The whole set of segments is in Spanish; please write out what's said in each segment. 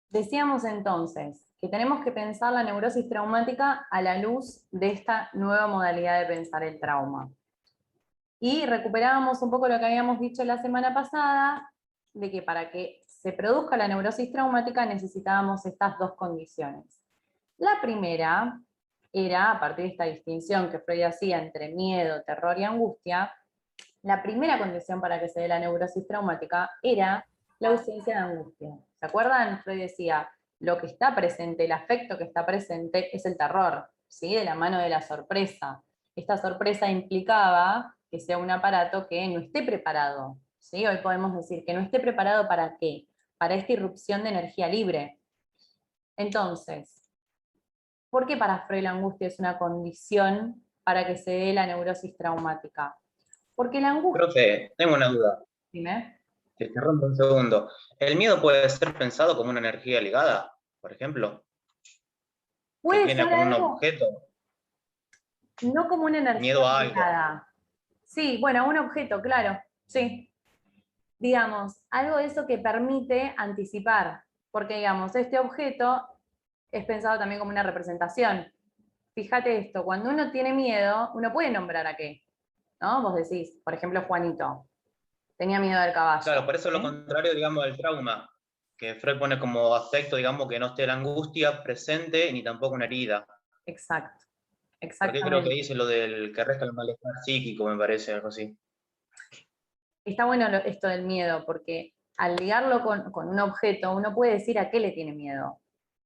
Decíamos entonces que tenemos que pensar la neurosis traumática a la luz de esta nueva modalidad de pensar el trauma. Y recuperábamos un poco lo que habíamos dicho la semana pasada, de que para que se produzca la neurosis traumática necesitábamos estas dos condiciones. La primera era, a partir de esta distinción que Freud hacía entre miedo, terror y angustia, la primera condición para que se dé la neurosis traumática era la ausencia de angustia. ¿Se acuerdan? Freud decía, lo que está presente, el afecto que está presente es el terror, ¿sí? De la mano de la sorpresa. Esta sorpresa implicaba que sea un aparato que no esté preparado, ¿sí? Hoy podemos decir que no esté preparado ¿para qué? Para esta irrupción de energía libre. Entonces, ¿por qué para Freud la angustia es una condición para que se dé la neurosis traumática? Porque la angustia... Profe, tengo una duda. Dime. Que te rompo un segundo. ¿El miedo puede ser pensado como una energía ligada, por ejemplo? Que Puede viene ser con un algo, objeto, no como una energía miedo a algo. ligada. Sí, bueno, un objeto, claro, sí. Digamos, algo de eso que permite anticipar, porque digamos, este objeto es pensado también como una representación. Fíjate esto, cuando uno tiene miedo, uno puede nombrar a qué, ¿no? Vos decís, por ejemplo, Juanito, tenía miedo del Claro, caballo, por eso es lo ¿sí? contrario, digamos, del trauma, que Freud pone como aspecto, digamos, que no esté la angustia presente ni tampoco una herida. Exacto, Porque creo que exactamente. dice lo del que resta el malestar psíquico, me parece, algo así. Está bueno esto del miedo, porque al ligarlo con un objeto, uno puede decir a qué le tiene miedo,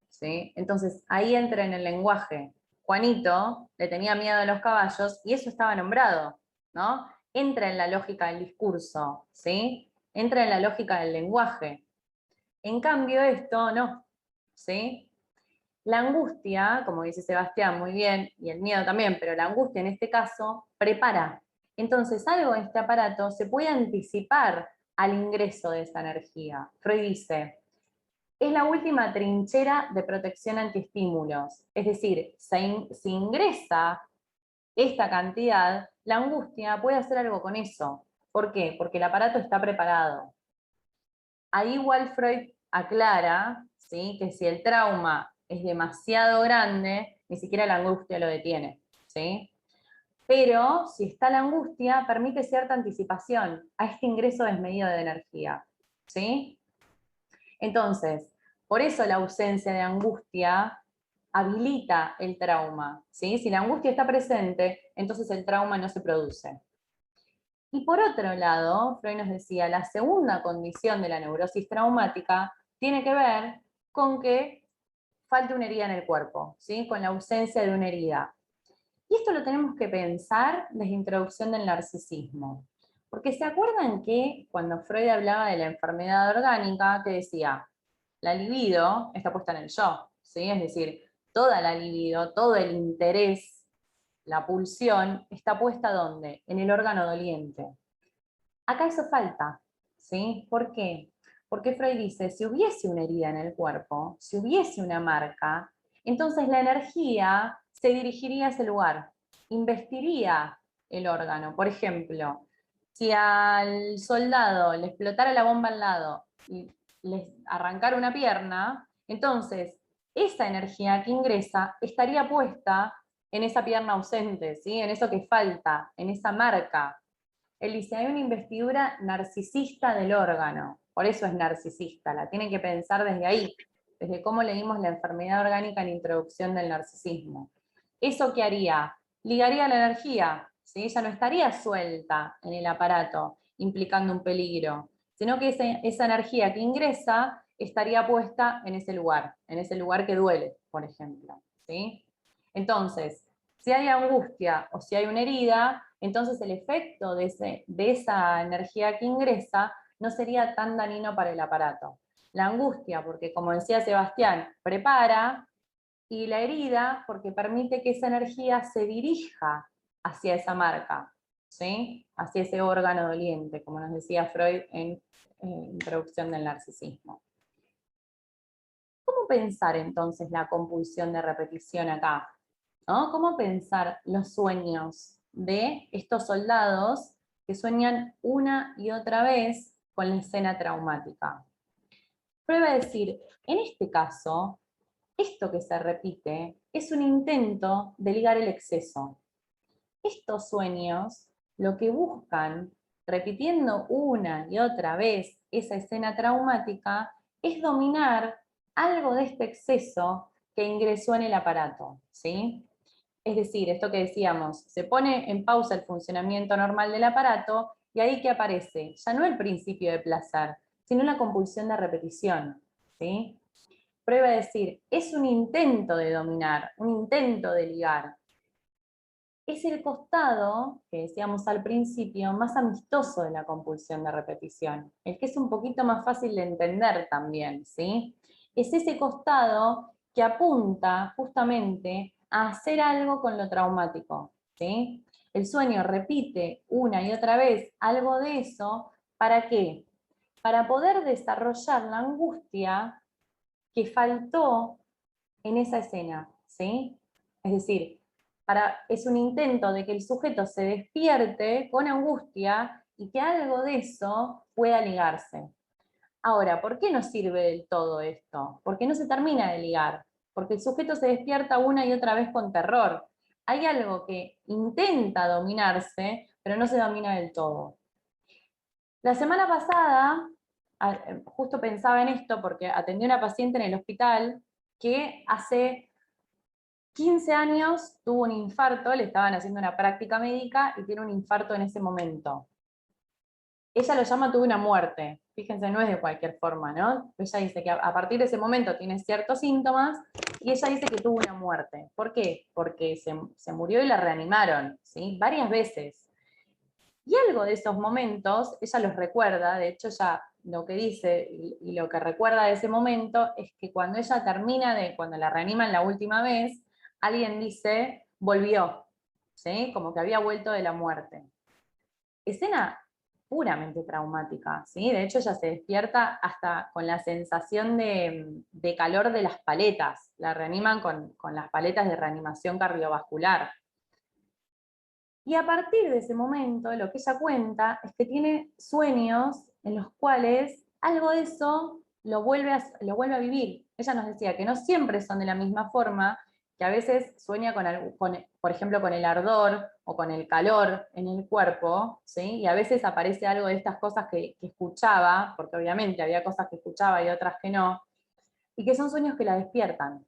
¿sí? Entonces, ahí entra en el lenguaje. Juanito le tenía miedo a los caballos y eso estaba nombrado, ¿no? Entra en la lógica del discurso, ¿sí? Entra en la lógica del lenguaje. En cambio, esto no, ¿sí? La angustia, como dice Sebastián muy bien, y el miedo también, pero la angustia en este caso prepara. Entonces, algo en este aparato se puede anticipar al ingreso de esa energía. Freud dice, es la última trinchera de protección antiestímulos. Es decir, si ingresa esta cantidad, la angustia puede hacer algo con eso. ¿Por qué? Porque el aparato está preparado. Ahí igual Freud aclara, ¿sí?, que si el trauma es demasiado grande, ni siquiera la angustia lo detiene, ¿sí? Pero si está la angustia, permite cierta anticipación a este ingreso desmedido de energía, ¿sí? Entonces, por eso la ausencia de angustia habilita el trauma, ¿sí? Si la angustia está presente, entonces el trauma no se produce. Y por otro lado, Freud nos decía, la segunda condición de la neurosis traumática tiene que ver con que falte una herida en el cuerpo, ¿sí? Con la ausencia de una herida. Y esto lo tenemos que pensar desde Introducción del Narcisismo. Porque se acuerdan que cuando Freud hablaba de la enfermedad orgánica, que decía, la libido está puesta en el yo, ¿sí? Es decir, toda la libido, todo el interés, la pulsión, está puesta ¿dónde? En el órgano doliente. Acá eso falta, ¿sí? ¿Por qué? Porque Freud dice, si hubiese una herida en el cuerpo, si hubiese una marca, entonces la energía se dirigiría a ese lugar, investiría el órgano. Por ejemplo, si al soldado le explotara la bomba al lado y les arrancara una pierna, entonces esa energía que ingresa estaría puesta en esa pierna ausente, ¿sí? En eso que falta, en esa marca. Él dice, hay una investidura narcisista del órgano, por eso es narcisista, la tienen que pensar desde ahí, desde cómo leímos la enfermedad orgánica en Introducción del Narcisismo. ¿Eso qué haría? Ligaría la energía, ¿sí? Ella no estaría suelta en el aparato, implicando un peligro, sino que esa energía que ingresa estaría puesta en ese lugar que duele, por ejemplo, ¿sí? Entonces, si hay angustia o si hay una herida, entonces el efecto de esa energía que ingresa no sería tan dañino para el aparato. La angustia, porque como decía Sebastián, prepara, y la herida, porque permite que esa energía se dirija hacia esa marca, ¿sí? Hacia ese órgano doliente, como nos decía Freud en Introducción del Narcisismo. ¿Cómo pensar entonces la compulsión de repetición acá? ¿No? ¿Cómo pensar los sueños de estos soldados que sueñan una y otra vez con la escena traumática. Prueba a decir, en este caso, esto que se repite es un intento de ligar el exceso. Estos sueños lo que buscan, repitiendo una y otra vez esa escena traumática, es dominar algo de este exceso que ingresó en el aparato, ¿sí? Es decir, esto que decíamos, se pone en pausa el funcionamiento normal del aparato y ahí que aparece, ya no el principio de placer, sino la compulsión de repetición, ¿sí? Prueba a decir, es un intento de dominar, un intento de ligar. Es el costado, que decíamos al principio, más amistoso de la compulsión de repetición, el que es un poquito más fácil de entender también, ¿sí? Es ese costado que apunta justamente a hacer algo con lo traumático, ¿sí? El sueño repite una y otra vez algo de eso, ¿para qué? Para poder desarrollar la angustia que faltó en esa escena, ¿sí? Es decir, es un intento de que el sujeto se despierte con angustia y que algo de eso pueda ligarse. Ahora, ¿por qué no sirve del todo esto? Porque no se termina de ligar, porque el sujeto se despierta una y otra vez con terror. Hay algo que intenta dominarse, pero no se domina del todo. La semana pasada, justo pensaba en esto porque atendí a una paciente en el hospital que hace 15 años tuvo un infarto, le estaban haciendo una práctica médica y tiene un infarto en ese momento. Ella lo llama tuvo una muerte. Fíjense, no es de cualquier forma, ¿no? Ella dice que a partir de ese momento tiene ciertos síntomas y ella dice que tuvo una muerte. ¿Por qué? Porque se murió y la reanimaron, ¿sí? Varias veces. Y algo de esos momentos, ella los recuerda, de hecho ya lo que dice y lo que recuerda de ese momento es que cuando ella termina cuando la reaniman la última vez, alguien dice, volvió, ¿sí? Como que había vuelto de la muerte. Escena puramente traumática, ¿sí? De hecho ella se despierta hasta con la sensación de calor de las paletas, la reaniman con las paletas de reanimación cardiovascular. Y a partir de ese momento, lo que ella cuenta es que tiene sueños en los cuales algo de eso lo vuelve a vivir. Ella nos decía que no siempre son de la misma forma, que a veces sueña por ejemplo, con el ardor o con el calor en el cuerpo, ¿sí? Y a veces aparece algo de estas cosas que escuchaba, porque obviamente había cosas que escuchaba y otras que no, y que son sueños que la despiertan.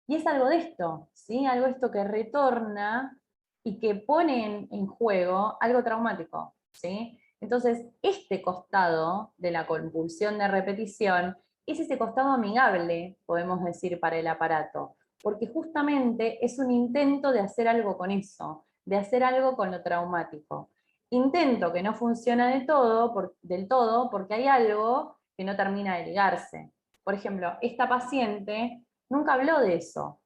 Y es algo de esto, ¿sí? Algo de esto que retorna y que pone en juego algo traumático, ¿sí? Entonces, este costado de la compulsión de repetición es ese costado amigable, podemos decir, para el aparato, porque justamente es un intento de hacer algo con eso, de hacer algo con lo traumático. Intento que no funciona del todo porque hay algo que no termina de ligarse. Por ejemplo, esta paciente nunca habló de eso,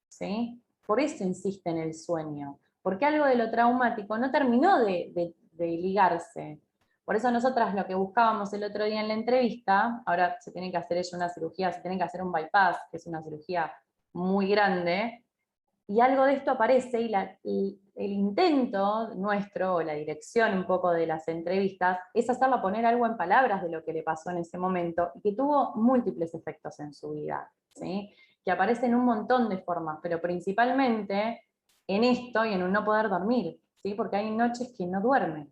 ¿sí? Por eso insiste en el sueño, porque algo de lo traumático no terminó de ligarse. Por eso nosotras lo que buscábamos el otro día en la entrevista, ahora se tiene que hacer ella una cirugía, se tiene que hacer un bypass, que es una cirugía muy grande, y algo de esto aparece y el intento nuestro, o la dirección un poco de las entrevistas, es hacerla poner algo en palabras de lo que le pasó en ese momento y que tuvo múltiples efectos en su vida, ¿sí? Que aparecen un montón de formas, pero principalmente en esto y en un no poder dormir, ¿sí? Porque hay noches que no duerme.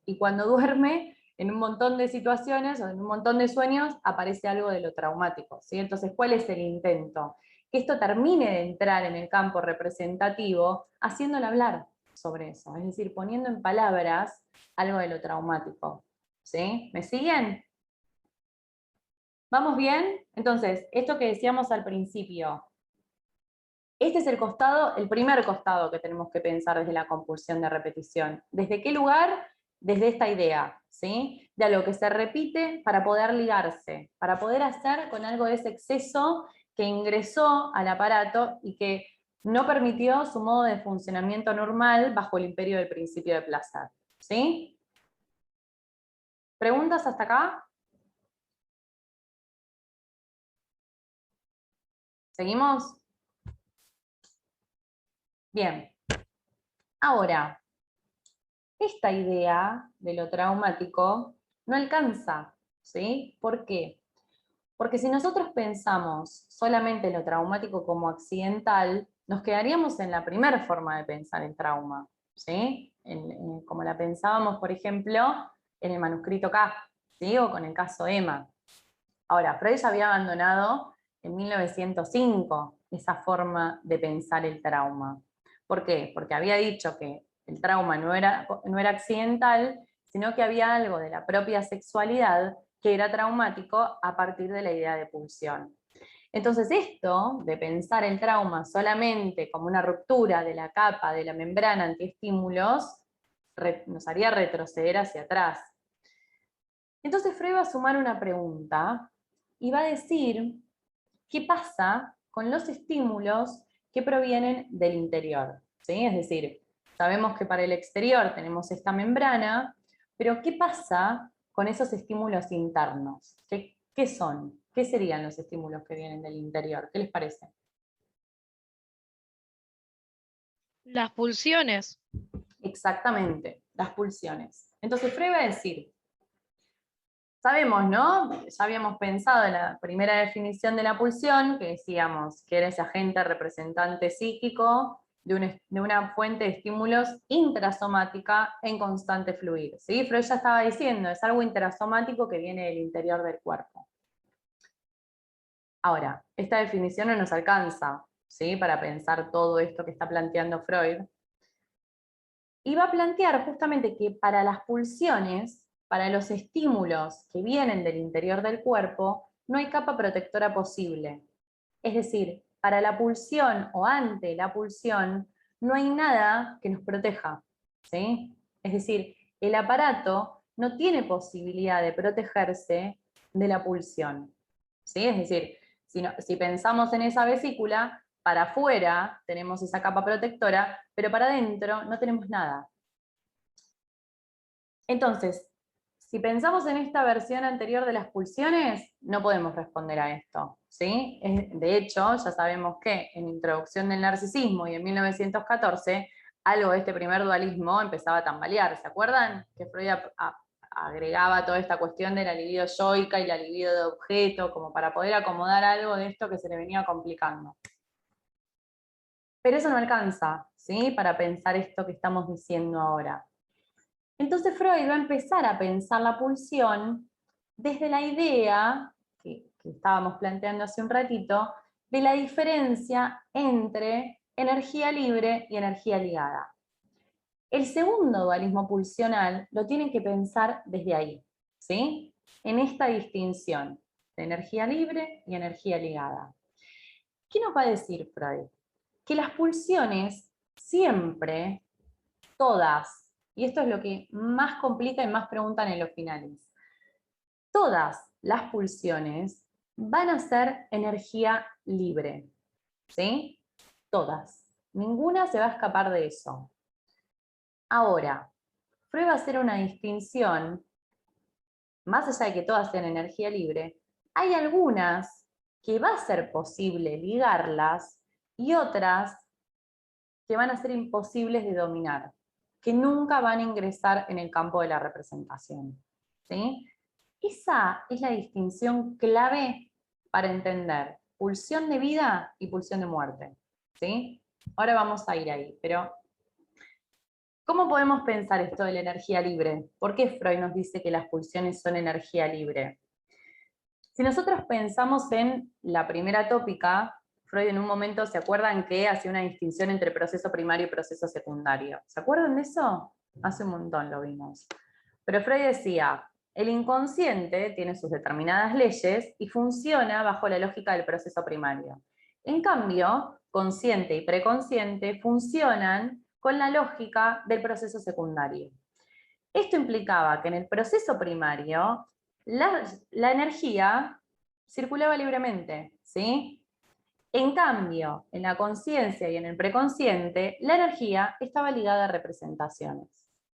Y cuando duerme, en un montón de situaciones o en un montón de sueños, aparece algo de lo traumático, ¿sí? Entonces, ¿cuál es el intento? Que esto termine de entrar en el campo representativo, haciéndole hablar sobre eso, es decir, poniendo en palabras algo de lo traumático, ¿sí? ¿Me siguen? ¿Vamos bien? Entonces, esto que decíamos al principio, este es el primer costado que tenemos que pensar desde la compulsión de repetición. ¿Desde qué lugar? Desde esta idea, ¿sí? De algo que se repite para poder ligarse, para poder hacer con algo de ese exceso que ingresó al aparato y que no permitió su modo de funcionamiento normal bajo el imperio del principio de placer, ¿sí? ¿Preguntas hasta acá? ¿Seguimos? Bien. Ahora, esta idea de lo traumático no alcanza, ¿sí? ¿Por qué? Porque si nosotros pensamos solamente lo traumático como accidental, nos quedaríamos en la primera forma de pensar el trauma, ¿sí? Como la pensábamos, por ejemplo, en el manuscrito K, ¿sí? O con el caso Emma. Ahora, Freud ya había abandonado en 1905 esa forma de pensar el trauma. ¿Por qué? Porque había dicho que el trauma no era accidental, sino que había algo de la propia sexualidad que era traumático a partir de la idea de pulsión. Entonces esto de pensar el trauma solamente como una ruptura de la capa, de la membrana antiestímulos, nos haría retroceder hacia atrás. Entonces Freud va a sumar una pregunta y va a decir, ¿qué pasa con los estímulos que provienen del interior? ¿Sí? Es decir, sabemos que para el exterior tenemos esta membrana, pero ¿qué pasa con esos estímulos internos? ¿Qué son? ¿Qué serían los estímulos que vienen del interior? ¿Qué les parece? Las pulsiones. Exactamente, las pulsiones. Entonces Freud va a decir, sabemos, ¿no? Ya habíamos pensado en la primera definición de la pulsión, que decíamos que era ese agente representante psíquico de una fuente de estímulos intrasomática en constante fluir. ¿Sí? Freud ya estaba diciendo, es algo intrasomático que viene del interior del cuerpo. Ahora, esta definición no nos alcanza, ¿sí? Para pensar todo esto que está planteando Freud. Y va a plantear justamente que para las pulsiones, para los estímulos que vienen del interior del cuerpo, no hay capa protectora posible. Es decir, para la pulsión o ante la pulsión, no hay nada que nos proteja, ¿sí? Es decir, el aparato no tiene posibilidad de protegerse de la pulsión, ¿sí? Es decir, si pensamos en esa vesícula, para afuera tenemos esa capa protectora, pero para adentro no tenemos nada. Entonces, si pensamos en esta versión anterior de las pulsiones, no podemos responder a esto, ¿sí? De hecho, ya sabemos que en Introducción del Narcisismo y en 1914, algo de este primer dualismo empezaba a tambalear. ¿Se acuerdan? Que Freud agregaba toda esta cuestión de la libido yoica y la libido de objeto, como para poder acomodar algo de esto que se le venía complicando. Pero eso no alcanza, ¿sí? Para pensar esto que estamos diciendo ahora. Entonces Freud va a empezar a pensar la pulsión desde la idea, que estábamos planteando hace un ratito, de la diferencia entre energía libre y energía ligada. El segundo dualismo pulsional lo tienen que pensar desde ahí, ¿sí? En esta distinción de energía libre y energía ligada. ¿Qué nos va a decir Freud? Que las pulsiones siempre, todas, y esto es lo que más complica y más preguntan en los finales, todas las pulsiones van a ser energía libre, ¿sí? Todas. Ninguna se va a escapar de eso. Ahora, Freud va a hacer una distinción, más allá de que todas sean energía libre, hay algunas que va a ser posible ligarlas y otras que van a ser imposibles de dominar, que nunca van a ingresar en el campo de la representación, ¿sí? Esa es la distinción clave para entender pulsión de vida y pulsión de muerte, ¿sí? Ahora vamos a ir ahí, pero ¿cómo podemos pensar esto de la energía libre? ¿Por qué Freud nos dice que las pulsiones son energía libre? Si nosotros pensamos en la primera tópica, Freud en un momento, ¿se acuerdan que hacía una distinción entre proceso primario y proceso secundario? ¿Se acuerdan de eso? Hace un montón lo vimos. Pero Freud decía, el inconsciente tiene sus determinadas leyes y funciona bajo la lógica del proceso primario. En cambio, consciente y preconsciente funcionan con la lógica del proceso secundario. Esto implicaba que en el proceso primario la energía circulaba libremente, ¿sí? En cambio, en la conciencia y en el preconsciente, la energía estaba ligada a representaciones,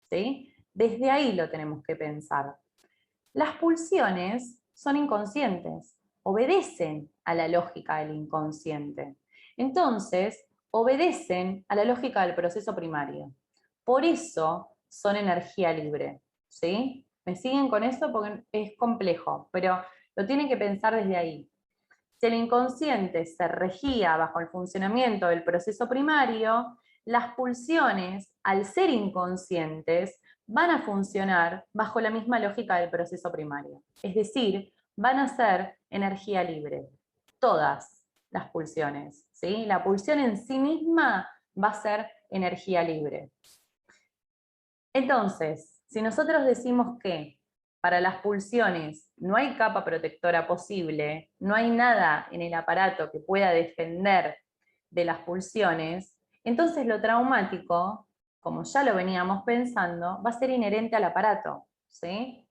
¿sí? Desde ahí lo tenemos que pensar. Las pulsiones son inconscientes, obedecen a la lógica del inconsciente. Entonces, obedecen a la lógica del proceso primario. Por eso son energía libre, ¿sí? ¿Me siguen con eso? Porque es complejo, pero lo tienen que pensar desde ahí. Si el inconsciente se regía bajo el funcionamiento del proceso primario, las pulsiones, al ser inconscientes, van a funcionar bajo la misma lógica del proceso primario. Es decir, van a ser energía libre. Todas las pulsiones, ¿sí? La pulsión en sí misma va a ser energía libre. Entonces, si nosotros decimos que para las pulsiones no hay capa protectora posible, no hay nada en el aparato que pueda defender de las pulsiones, entonces lo traumático, como ya lo veníamos pensando, va a ser inherente al aparato, ¿sí?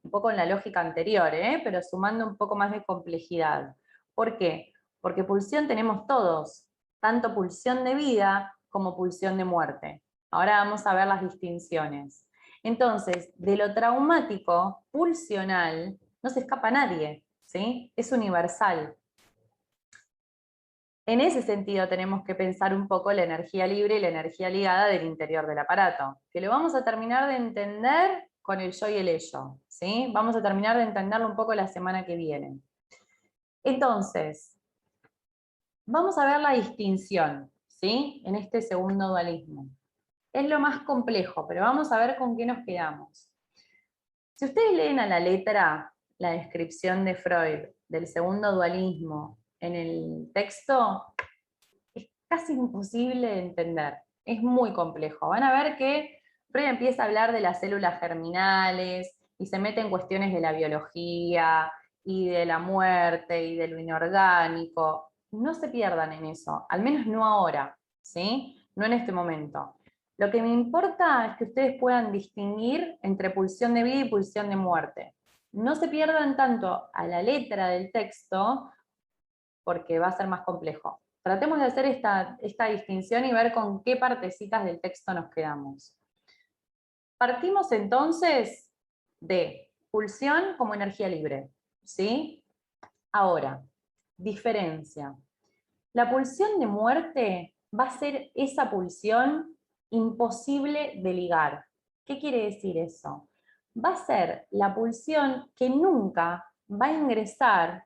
Un poco en la lógica anterior, pero sumando un poco más de complejidad. ¿Por qué? Porque pulsión tenemos todos, tanto pulsión de vida como pulsión de muerte. Ahora vamos a ver las distinciones. Entonces, de lo traumático, pulsional, no se escapa nadie, ¿sí? Es universal. En ese sentido tenemos que pensar un poco la energía libre y la energía ligada del interior del aparato, que lo vamos a terminar de entender con el yo y el ello, ¿sí? Vamos a terminar de entenderlo un poco la semana que viene. Entonces, vamos a ver la distinción, ¿sí? En este segundo dualismo. Es lo más complejo, pero vamos a ver con qué nos quedamos. Si ustedes leen a la letra la descripción de Freud del segundo dualismo en el texto, es casi imposible de entender, es muy complejo. Van a ver que Freud empieza a hablar de las células germinales y se mete en cuestiones de la biología y de la muerte y de lo inorgánico. No se pierdan en eso, al menos no ahora, ¿sí? No en este momento. Lo que me importa es que ustedes puedan distinguir entre pulsión de vida y pulsión de muerte. No se pierdan tanto a la letra del texto, porque va a ser más complejo. Tratemos de hacer esta distinción y ver con qué partecitas del texto nos quedamos. Partimos entonces de pulsión como energía libre, ¿sí? Ahora, diferencia. La pulsión de muerte va a ser esa pulsión imposible de ligar. ¿Qué quiere decir eso? Va a ser la pulsión que nunca va a ingresar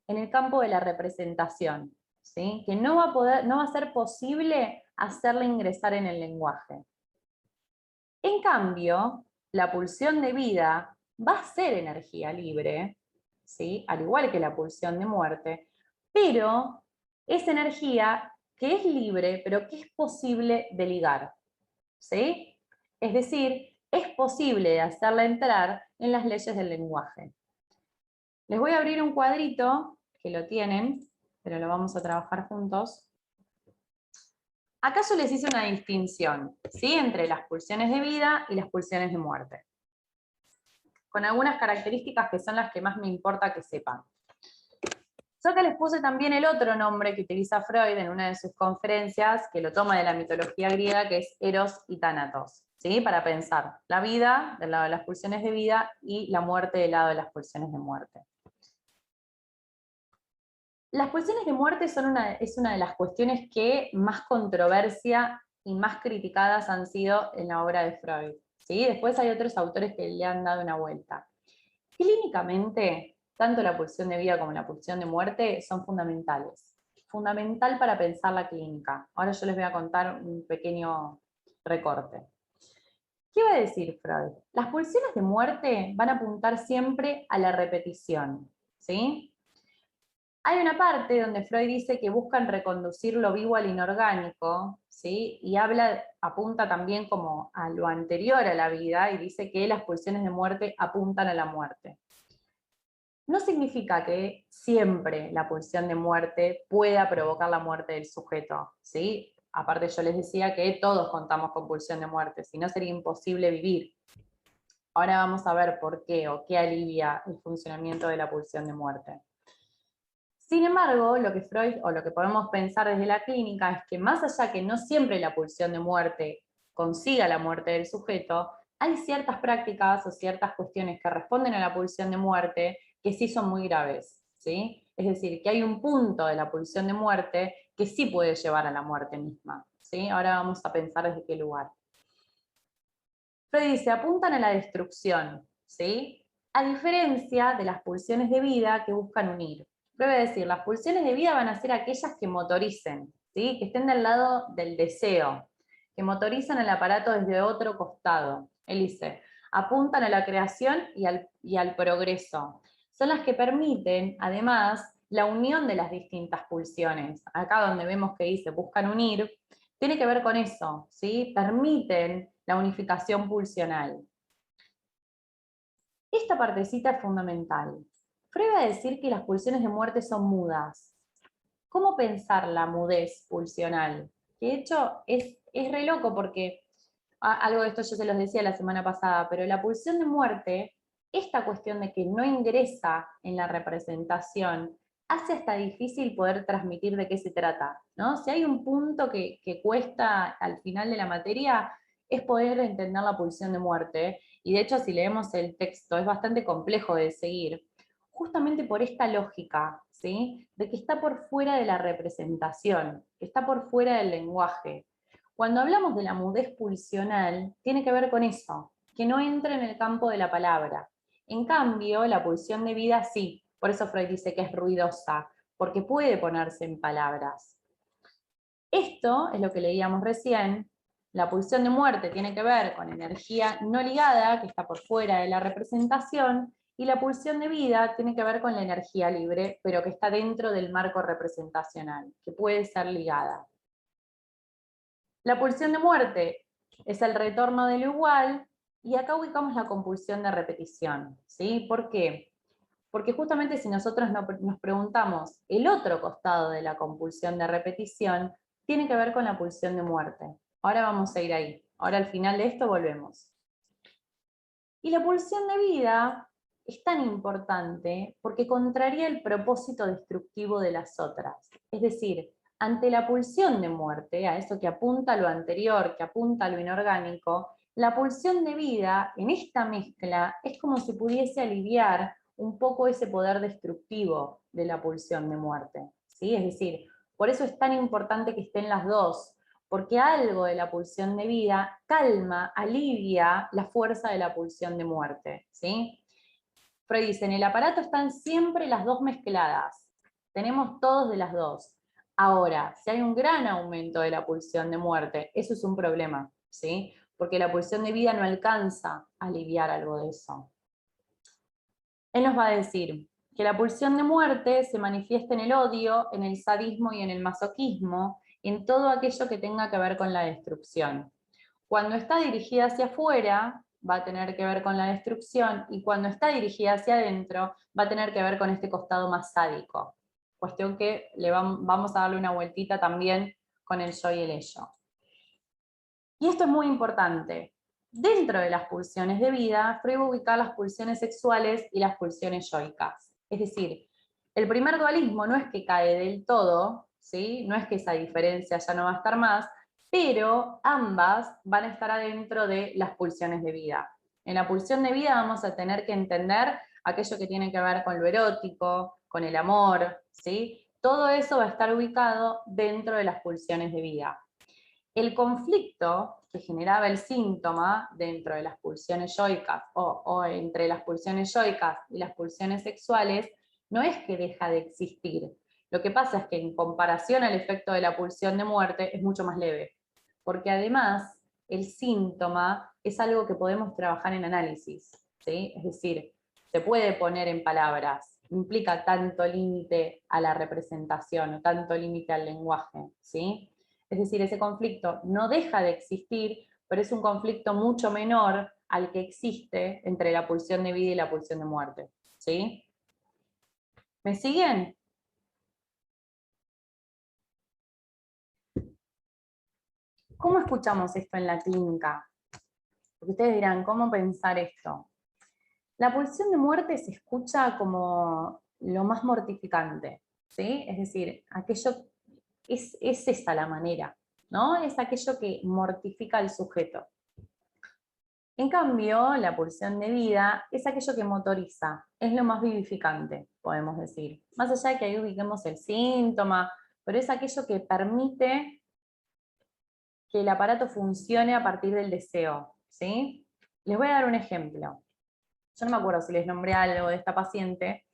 en el campo de la representación, ¿sí? Que no va a ser posible hacerla ingresar en el lenguaje. En cambio, la pulsión de vida va a ser energía libre, ¿sí? Al igual que la pulsión de muerte, pero es energía que es libre, pero que es posible de ligar, ¿sí? Es decir, es posible hacerla entrar en las leyes del lenguaje. Les voy a abrir un cuadrito, que lo tienen, pero lo vamos a trabajar juntos. Acá yo les hice una distinción, ¿sí? Entre las pulsiones de vida y las pulsiones de muerte, con algunas características que son las que más me importa que sepan. Yo acá les puse también el otro nombre que utiliza Freud en una de sus conferencias, que lo toma de la mitología griega, que es Eros y Tánatos, ¿sí? Para pensar la vida del lado de las pulsiones de vida y la muerte del lado de las pulsiones de muerte. Las pulsiones de muerte es una de las cuestiones que más controversia y más criticadas han sido en la obra de Freud, ¿sí? Después hay otros autores que le han dado una vuelta. Clínicamente, tanto la pulsión de vida como la pulsión de muerte son fundamentales. Fundamental para pensar la clínica. Ahora yo les voy a contar un pequeño recorte. ¿Qué va a decir Freud? Las pulsiones de muerte van a apuntar siempre a la repetición, ¿sí? Hay una parte donde Freud dice que buscan reconducir lo vivo al inorgánico, ¿sí? Y apunta también como a lo anterior a la vida, y dice que las pulsiones de muerte apuntan a la muerte. No significa que siempre la pulsión de muerte pueda provocar la muerte del sujeto, ¿sí? Aparte yo les decía que todos contamos con pulsión de muerte, si no sería imposible vivir. Ahora vamos a ver por qué o qué alivia el funcionamiento de la pulsión de muerte. Sin embargo, lo que Freud, o lo que podemos pensar desde la clínica, es que más allá que no siempre la pulsión de muerte consiga la muerte del sujeto, hay ciertas prácticas o ciertas cuestiones que responden a la pulsión de muerte que sí son muy graves, ¿sí? Es decir, que hay un punto de la pulsión de muerte que sí puede llevar a la muerte misma, ¿sí? Ahora vamos a pensar desde qué lugar. Freud dice, apuntan a la destrucción, ¿sí? A diferencia de las pulsiones de vida que buscan unir. Prueba a decir, las pulsiones de vida van a ser aquellas que motoricen, ¿sí? Que estén del lado del deseo, que motorizan el aparato desde otro costado. Él dice, apuntan a la creación y al progreso. Son las que permiten, además, la unión de las distintas pulsiones. Acá donde vemos que dice buscan unir, tiene que ver con eso, ¿sí? Permiten la unificación pulsional. Esta partecita es fundamental. Freud va a decir que las pulsiones de muerte son mudas. ¿Cómo pensar la mudez pulsional? Que de hecho es re loco porque algo de esto yo se los decía la semana pasada, pero la pulsión de muerte, esta cuestión de que no ingresa en la representación, hace hasta difícil poder transmitir de qué se trata, ¿no? Si hay un punto que cuesta al final de la materia, es poder entender la pulsión de muerte, y de hecho si leemos el texto es bastante complejo de seguir, justamente por esta lógica, ¿sí? De que está por fuera de la representación, que está por fuera del lenguaje. Cuando hablamos de la mudez pulsional, tiene que ver con eso, que no entra en el campo de la palabra. En cambio, la pulsión de vida sí, por eso Freud dice que es ruidosa, porque puede ponerse en palabras. Esto es lo que leíamos recién. La pulsión de muerte tiene que ver con energía no ligada, que está por fuera de la representación, y la pulsión de vida tiene que ver con la energía libre, pero que está dentro del marco representacional, que puede ser ligada. La pulsión de muerte es el retorno de lo igual, y acá ubicamos la compulsión de repetición, ¿sí? ¿Por qué? Porque justamente si nosotros nos preguntamos, el otro costado de la compulsión de repetición tiene que ver con la pulsión de muerte. Ahora vamos a ir ahí. Ahora al final de esto volvemos. Y la pulsión de vida es tan importante porque contraría el propósito destructivo de las otras. Es decir, ante la pulsión de muerte, a eso que apunta a lo anterior, que apunta a lo inorgánico, la pulsión de vida en esta mezcla es como si pudiese aliviar un poco ese poder destructivo de la pulsión de muerte, ¿sí? Es decir, por eso es tan importante que estén las dos, porque algo de la pulsión de vida calma, alivia la fuerza de la pulsión de muerte, ¿sí? Freud dice, en el aparato están siempre las dos mezcladas, tenemos todos de las dos. Ahora, si hay un gran aumento de la pulsión de muerte, eso es un problema, ¿sí? Porque la pulsión de vida no alcanza a aliviar algo de eso. Él nos va a decir que la pulsión de muerte se manifiesta en el odio, en el sadismo y en el masoquismo, en todo aquello que tenga que ver con la destrucción. Cuando está dirigida hacia afuera, va a tener que ver con la destrucción, y cuando está dirigida hacia adentro, va a tener que ver con este costado más sádico. Cuestión que vamos a darle una vueltita también con el yo y el ello. Y esto es muy importante. Dentro de las pulsiones de vida, Freud va a ubicar las pulsiones sexuales y las pulsiones yoicas. Es decir, el primer dualismo no es que cae del todo, ¿sí? No es que esa diferencia ya no va a estar más, pero ambas van a estar adentro de las pulsiones de vida. En la pulsión de vida vamos a tener que entender aquello que tiene que ver con lo erótico, con el amor, ¿sí? Todo eso va a estar ubicado dentro de las pulsiones de vida. El conflicto que generaba el síntoma dentro de las pulsiones yoicas o entre las pulsiones yoicas y las pulsiones sexuales no es que deja de existir. Lo que pasa es que en comparación al efecto de la pulsión de muerte es mucho más leve, porque además el síntoma es algo que podemos trabajar en análisis, ¿sí? Es decir, se puede poner en palabras, implica tanto límite a la representación o tanto límite al lenguaje, ¿sí? Es decir, ese conflicto no deja de existir, pero es un conflicto mucho menor al que existe entre la pulsión de vida y la pulsión de muerte, ¿sí? ¿Me siguen? ¿Cómo escuchamos esto en la clínica? Porque ustedes dirán, ¿cómo pensar esto? La pulsión de muerte se escucha como lo más mortificante, ¿sí? Es decir, aquello, es esa la manera, ¿no? Es aquello que mortifica al sujeto. En cambio, la pulsión de vida es aquello que motoriza, es lo más vivificante, podemos decir. Más allá de que ahí ubiquemos el síntoma, pero es aquello que permite que el aparato funcione a partir del deseo, ¿sí? Les voy a dar un ejemplo. Yo no me acuerdo si les nombré algo de esta paciente,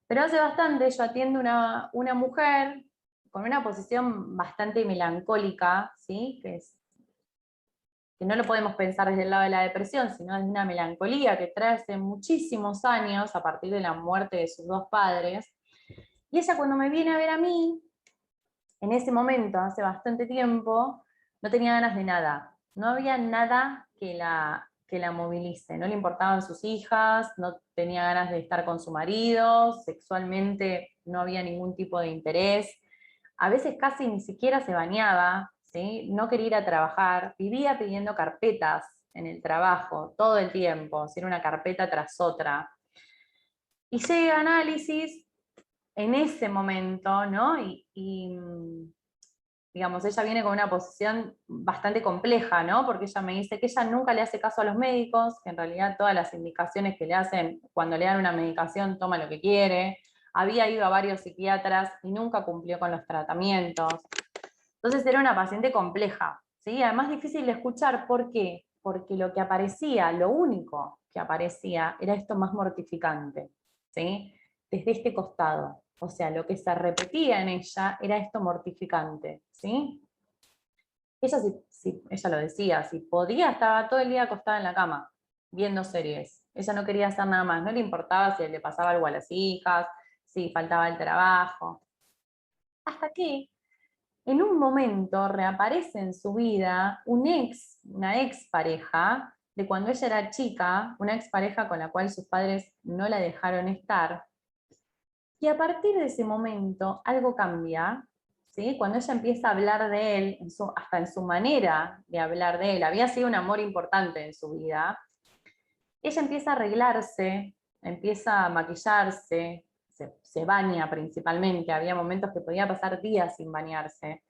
pero hace bastante yo atiendo una mujer con una posición bastante melancólica, ¿sí? Que no lo podemos pensar desde el lado de la depresión, sino desde una melancolía que trae hace muchísimos años, a partir de la muerte de sus dos padres. Y ella, cuando me viene a ver a mí, en ese momento, hace bastante tiempo, no tenía ganas de nada. No había nada que la movilice. No le importaban sus hijas, no tenía ganas de estar con su marido, sexualmente no había ningún tipo de interés. A veces casi ni siquiera se bañaba, ¿sí? No quería ir a trabajar, vivía pidiendo carpetas en el trabajo todo el tiempo, era una carpeta tras otra. Y llega análisis en ese momento, ¿no? Digamos, ella viene con una posición bastante compleja, ¿no? Porque ella me dice que ella nunca le hace caso a los médicos, que en realidad todas las indicaciones que le hacen, cuando le dan una medicación, toma lo que quiere. Había ido a varios psiquiatras y nunca cumplió con los tratamientos. Entonces era una paciente compleja, ¿sí? Además difícil de escuchar, ¿por qué? Porque lo que aparecía, lo único que aparecía, era esto más mortificante, ¿sí? Desde este costado. O sea, lo que se repetía en ella era esto mortificante, ¿sí? Ella, ella lo decía, si podía, estaba todo el día acostada en la cama, viendo series. Ella no quería hacer nada más, no le importaba si le pasaba algo a las hijas, si faltaba el trabajo. Hasta que en un momento reaparece en su vida una ex pareja de cuando ella era chica, una ex pareja con la cual sus padres no la dejaron estar, y a partir de ese momento algo cambia, ¿sí? Cuando ella empieza a hablar de él, hasta en su manera de hablar de él, había sido un amor importante en su vida, ella empieza a arreglarse, empieza a maquillarse, se baña principalmente, había momentos que podía pasar días sin bañarse,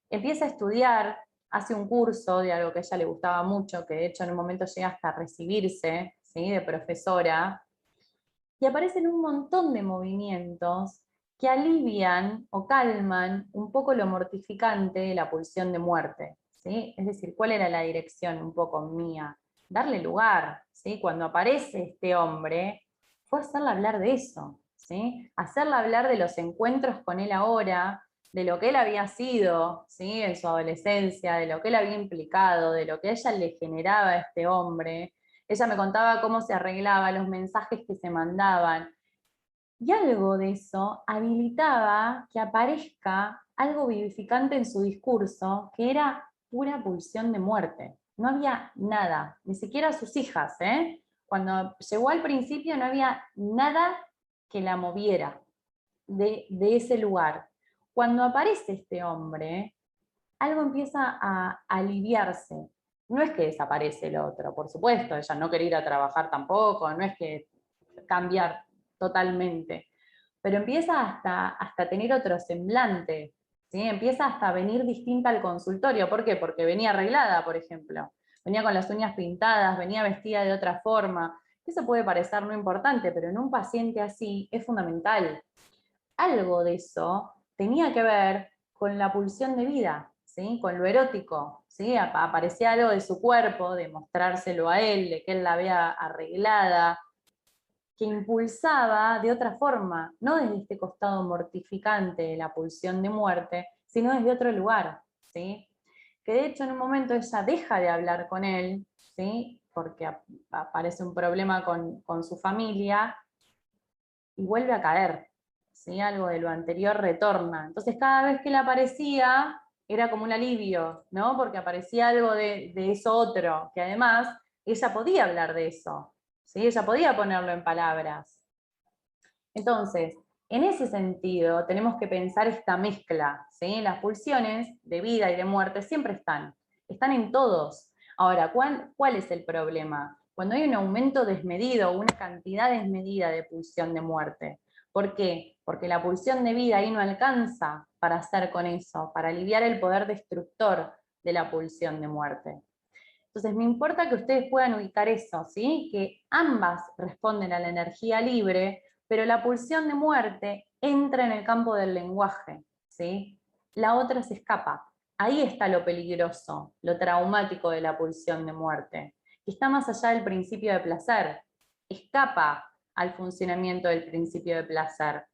empieza a estudiar, hace un curso de algo que a ella le gustaba mucho, que de hecho en un momento llega hasta recibirse, ¿sí? De profesora, y aparecen un montón de movimientos que alivian o calman un poco lo mortificante de la pulsión de muerte, ¿sí? Es decir, ¿cuál era la dirección un poco mía? Darle lugar, ¿sí? Cuando aparece este hombre, fue hacerla hablar de eso, ¿sí? Hacerla hablar de los encuentros con él ahora, de lo que él había sido, ¿sí? En su adolescencia, de lo que él había implicado, de lo que a ella le generaba a este hombre. Ella me contaba cómo se arreglaba, los mensajes que se mandaban. Y algo de eso habilitaba que aparezca algo vivificante en su discurso, que era pura pulsión de muerte. No había nada, ni siquiera sus hijas, ¿eh? Cuando llegó al principio no había nada que la moviera de ese lugar. Cuando aparece este hombre, algo empieza a aliviarse. No es que desaparece el otro, por supuesto, ella no quería ir a trabajar tampoco, no es que cambiar totalmente, pero empieza hasta tener otro semblante, ¿sí? Empieza hasta a venir distinta al consultorio. ¿Por qué? Porque venía arreglada, por ejemplo, venía con las uñas pintadas, venía vestida de otra forma. Eso puede parecer no importante, pero en un paciente así es fundamental. Algo de eso tenía que ver con la pulsión de vida, ¿sí? Con lo erótico, ¿sí? Aparecía algo de su cuerpo, de mostrárselo a él, de que él la vea arreglada, que impulsaba de otra forma, no desde este costado mortificante de la pulsión de muerte, sino desde otro lugar, ¿sí? Que de hecho en un momento ella deja de hablar con él, ¿sí? Porque aparece un problema con su familia, y vuelve a caer, ¿sí? Algo de lo anterior retorna. Entonces cada vez que le aparecía era como un alivio, ¿no? Porque aparecía algo de eso otro, que además ella podía hablar de eso, ¿sí? Ella podía ponerlo en palabras. Entonces, en ese sentido, tenemos que pensar esta mezcla, ¿sí? Las pulsiones de vida y de muerte siempre están en todos. Ahora, ¿cuál es el problema? Cuando hay un aumento desmedido, una cantidad desmedida de pulsión de muerte. ¿Por qué? Porque la pulsión de vida ahí no alcanza para hacer con eso, para aliviar el poder destructor de la pulsión de muerte. Entonces me importa que ustedes puedan ubicar eso, ¿sí? Que ambas responden a la energía libre, pero la pulsión de muerte entra en el campo del lenguaje, ¿sí? La otra se escapa. Ahí está lo peligroso, lo traumático de la pulsión de muerte, que está más allá del principio de placer. escapa al funcionamiento del principio de placer.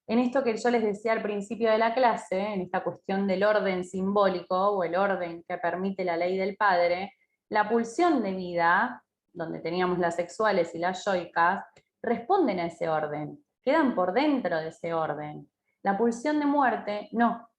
En esto que yo les decía al principio de la clase, en esta cuestión del orden simbólico o el orden que permite la ley del padre, la pulsión de vida, donde teníamos las sexuales y las yoicas, responden a ese orden, quedan por dentro de ese orden. La pulsión de muerte, no.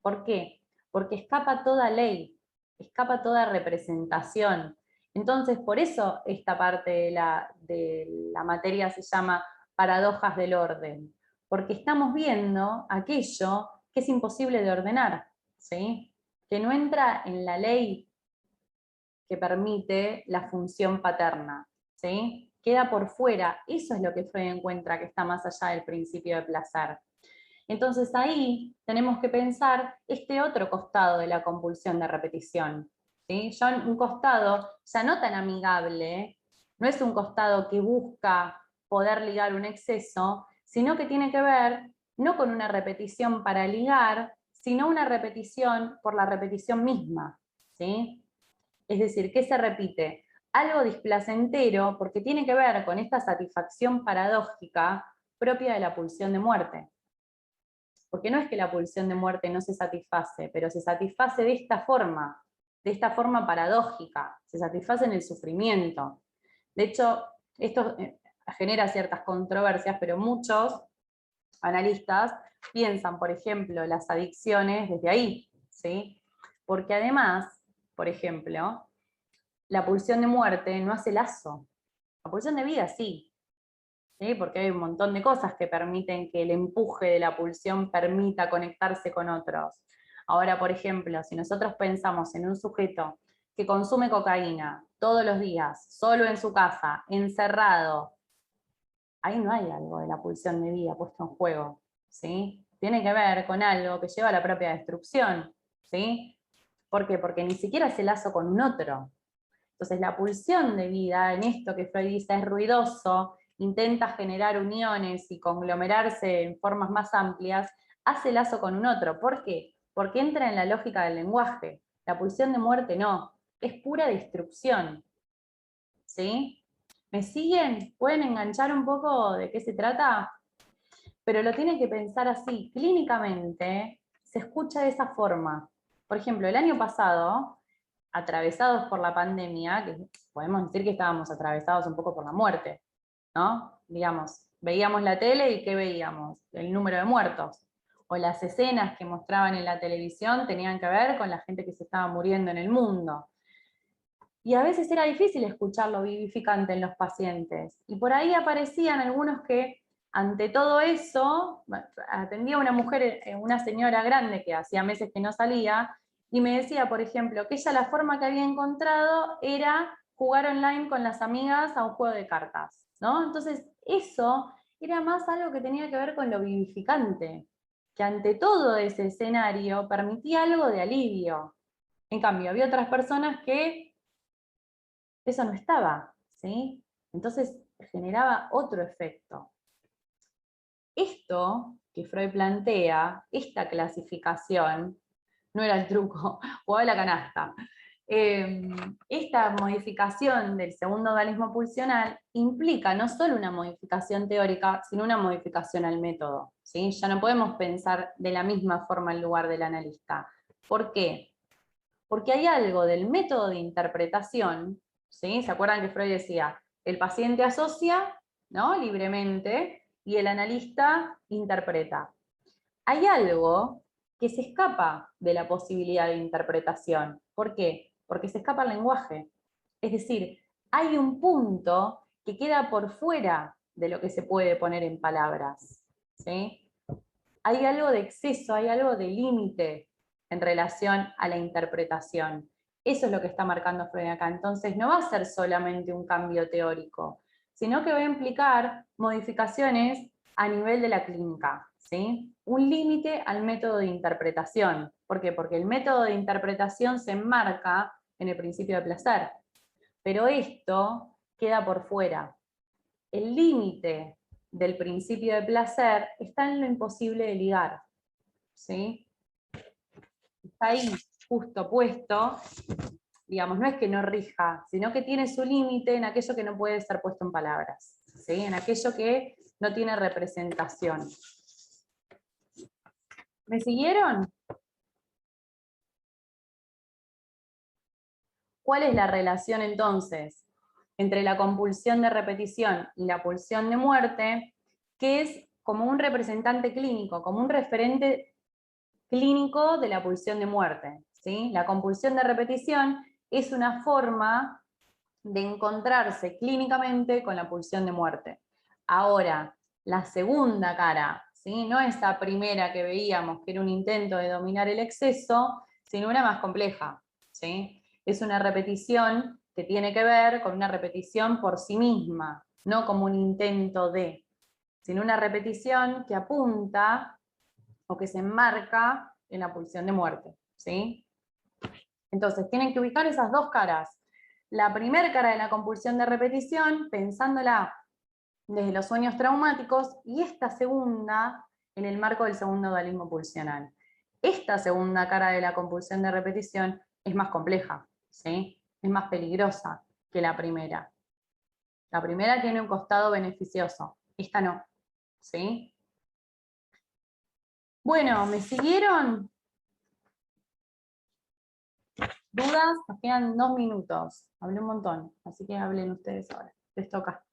¿Por qué? Porque escapa toda ley, escapa toda representación. Entonces, por eso esta parte de la materia se llama paradojas del orden, porque estamos viendo aquello que es imposible de ordenar, ¿sí? Que no entra en la ley que permite la función paterna, ¿sí? Queda por fuera. Eso es lo que Freud encuentra que está más allá del principio de placer. Entonces ahí tenemos que pensar este otro costado de la compulsión de repetición, ¿sí? Ya un costado ya no tan amigable, no es un costado que busca poder ligar un exceso, sino que tiene que ver no con una repetición para ligar, sino una repetición por la repetición misma, ¿sí? Es decir, ¿qué se repite? Algo displacentero porque tiene que ver con esta satisfacción paradójica propia de la pulsión de muerte. Porque no es que la pulsión de muerte no se satisface, pero se satisface de esta forma paradójica, se satisface en el sufrimiento. De hecho, esto genera ciertas controversias, pero muchos analistas piensan, por ejemplo, las adicciones desde ahí, ¿sí? Porque además, por ejemplo, la pulsión de muerte no hace lazo. La pulsión de vida sí, ¿sí? Porque hay un montón de cosas que permiten que el empuje de la pulsión permita conectarse con otros. Ahora, por ejemplo, si nosotros pensamos en un sujeto que consume cocaína todos los días, solo en su casa, encerrado, ahí no hay algo de la pulsión de vida puesto en juego, ¿sí? Tiene que ver con algo que lleva a la propia destrucción, ¿sí? ¿Por qué? Porque ni siquiera hace lazo con un otro. Entonces la pulsión de vida, en esto que Freud dice es ruidoso, intenta generar uniones y conglomerarse en formas más amplias, hace lazo con un otro. ¿Por qué? Porque entra en la lógica del lenguaje. La pulsión de muerte no, es pura destrucción. ¿Sí? ¿Me siguen? ¿Pueden enganchar un poco de qué se trata? Pero lo tienen que pensar así, clínicamente se escucha de esa forma. Por ejemplo, el año pasado, atravesados por la pandemia, que podemos decir que estábamos atravesados un poco por la muerte, ¿no? Digamos, veíamos la tele y ¿qué veíamos? El número de muertos. O las escenas que mostraban en la televisión tenían que ver con la gente que se estaba muriendo en el mundo. Y a veces era difícil escuchar lo vivificante en los pacientes. Y por ahí aparecían algunos que, ante todo eso, atendía a una mujer, una señora grande que hacía meses que no salía, y me decía, por ejemplo, que ella la forma que había encontrado era jugar online con las amigas a un juego de cartas, ¿no? Entonces, eso era más algo que tenía que ver con lo vivificante, que ante todo ese escenario permitía algo de alivio. En cambio, había otras personas que eso no estaba, ¿sí? Entonces generaba otro efecto. Esto que Freud plantea, esta clasificación, no era el truco, jugaba la canasta. Esta modificación del segundo dualismo pulsional implica no solo una modificación teórica, sino una modificación al método, ¿sí? Ya no podemos pensar de la misma forma en lugar del analista. ¿Por qué? Porque hay algo del método de interpretación, ¿sí? ¿Se acuerdan que Freud decía? El paciente asocia, ¿no? Libremente, y el analista interpreta. Hay algo que se escapa de la posibilidad de interpretación. ¿Por qué? Porque se escapa el lenguaje. Es decir, hay un punto que queda por fuera de lo que se puede poner en palabras, ¿sí? Hay algo de exceso, hay algo de límite en relación a la interpretación. Eso es lo que está marcando Freud acá. Entonces no va a ser solamente un cambio teórico, sino que va a implicar modificaciones a nivel de la clínica, ¿sí? Un límite al método de interpretación. ¿Por qué? Porque el método de interpretación se enmarca en el principio de placer. Pero esto queda por fuera. El límite del principio de placer está en lo imposible de ligar, ¿sí? Está ahí, justo puesto, digamos, no es que no rija, sino que tiene su límite en aquello que no puede ser puesto en palabras, ¿sí? En aquello que no tiene representación. ¿Me siguieron? ¿Cuál es la relación entonces entre la compulsión de repetición y la pulsión de muerte? Que es como un representante clínico, como un referente clínico de la pulsión de muerte, ¿sí? La compulsión de repetición es una forma de encontrarse clínicamente con la pulsión de muerte. Ahora, la segunda cara, ¿sí? No esa primera que veíamos, que era un intento de dominar el exceso, sino una más compleja, ¿sí? Es una repetición que tiene que ver con una repetición por sí misma, no como un intento de, sino una repetición que apunta o que se enmarca en la pulsión de muerte, ¿sí? Entonces, tienen que ubicar esas dos caras. La primera cara de la compulsión de repetición, pensándola desde los sueños traumáticos, y esta segunda en el marco del segundo dualismo pulsional. Esta segunda cara de la compulsión de repetición es más compleja, ¿sí? Es más peligrosa que la primera. La primera tiene un costado beneficioso, esta no, ¿sí? Bueno, ¿me siguieron? ¿Dudas? Nos quedan 2 minutos. Hablé un montón, así que hablen ustedes ahora. Les toca.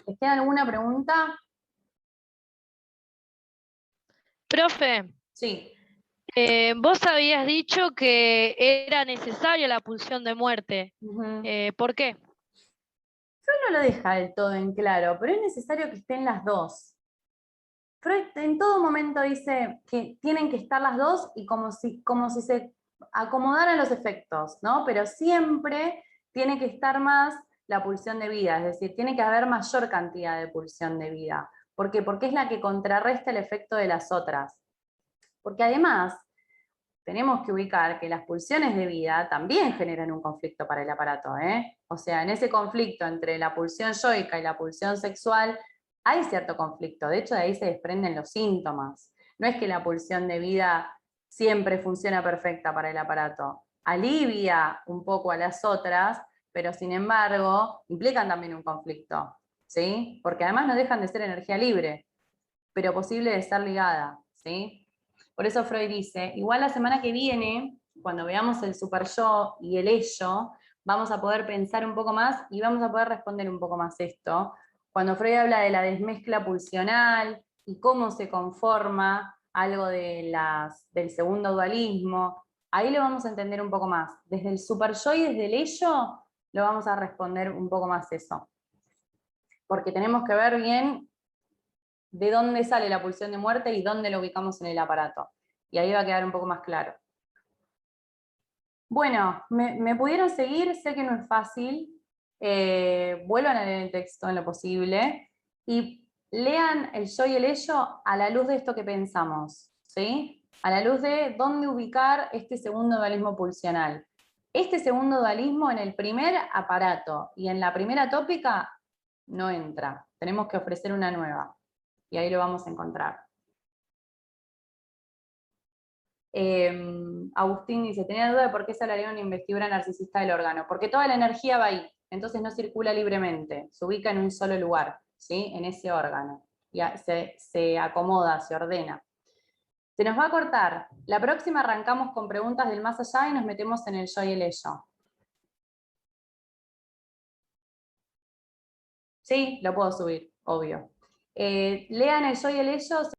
¿Les queda alguna pregunta? Profe, Sí. vos habías dicho que era necesaria la pulsión de muerte. Ujú. ¿Por qué? Freud no lo deja del todo en claro, pero es necesario que estén las dos. Freud en todo momento dice que tienen que estar las dos y como si se acomodaran los efectos, ¿no? Pero siempre tiene que estar más la pulsión de vida, es decir, tiene que haber mayor cantidad de pulsión de vida. ¿Por qué? Porque es la que contrarresta el efecto de las otras. Porque además, tenemos que ubicar que las pulsiones de vida también generan un conflicto para el aparato, ¿eh? O sea, en ese conflicto entre la pulsión yoica y la pulsión sexual hay cierto conflicto, de hecho de ahí se desprenden los síntomas. No es que la pulsión de vida siempre funciona perfecta para el aparato, alivia un poco a las otras, pero sin embargo implican también un conflicto, ¿sí? Porque además no dejan de ser energía libre, pero posible de estar ligada, ¿sí? Por eso Freud dice, igual la semana que viene, cuando veamos el super yo y el ello, vamos a poder pensar un poco más y vamos a poder responder un poco más esto. Cuando Freud habla de la desmezcla pulsional y cómo se conforma algo de del segundo dualismo, ahí lo vamos a entender un poco más. Desde el super yo y desde el ello lo vamos a responder un poco más eso. Porque tenemos que ver bien de dónde sale la pulsión de muerte y dónde lo ubicamos en el aparato. Y ahí va a quedar un poco más claro. Bueno, ¿me pudieron seguir? Sé que no es fácil. Vuelvan a leer el texto en lo posible y lean el yo y el ello a la luz de esto que pensamos, ¿sí? A la luz de dónde ubicar este segundo dualismo pulsional. Este segundo dualismo en el primer aparato y en la primera tópica no entra. Tenemos que ofrecer una nueva. Y ahí lo vamos a encontrar. Agustín dice, tenía duda de por qué se hablaría una investidura narcisista del órgano, porque toda la energía va ahí, entonces no circula libremente, se ubica en un solo lugar, ¿sí? En ese órgano, y se acomoda, se ordena. Se nos va a cortar, la próxima arrancamos con preguntas del más allá y nos metemos en el yo y el ello. Sí, lo puedo subir, obvio. Lean el yo y el ello.